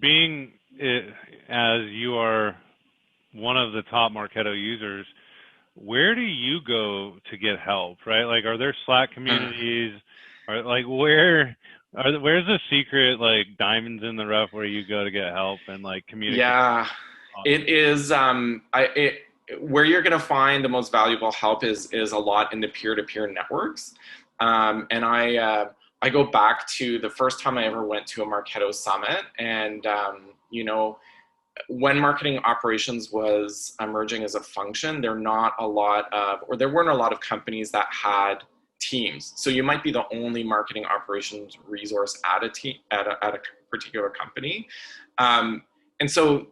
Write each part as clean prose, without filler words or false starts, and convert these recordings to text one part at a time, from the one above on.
being as you are one of the top Marketo users, where do you go to get help, right? Like, are there Slack Mm. communities? Or like, where's the secret, like, diamonds in the rough where you go to get help and like communicate? Yeah, Awesome. it is. Where you're going to find the most valuable help is a lot in the peer-to-peer networks. And I go back to the first time I ever went to a Marketo summit, and when marketing operations was emerging as a function, there weren't a lot of companies that had teams. So you might be the only marketing operations resource at a team at a particular company. Um, and so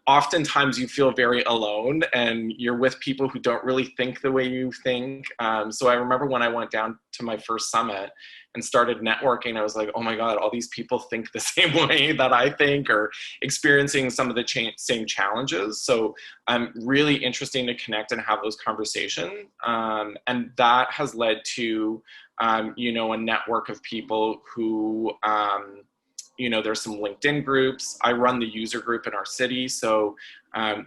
oftentimes you feel very alone and you're with people who don't really think the way you think. So I remember when I went down to my first summit and started networking, I was like, oh my God, all these people think the same way that I think, or experiencing some of the same challenges. So really interesting to connect and have those conversations. And that has led to, a network of people who, there's some LinkedIn groups. I run the user group in our city. So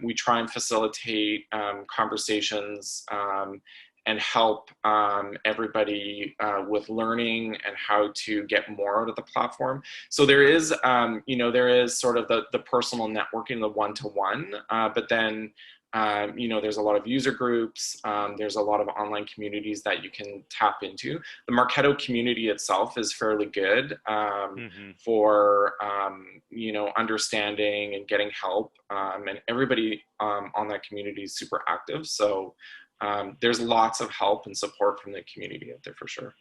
we try and facilitate conversations and help everybody with learning and how to get more out of the platform. So there is, there is sort of the personal networking, the one-to-one, but then there's a lot of user groups. There's a lot of online communities that you can tap into. The Marketo community itself is fairly good Hmm. for, understanding and getting help. And everybody on that community is super active. So there's lots of help and support from the community out there for sure.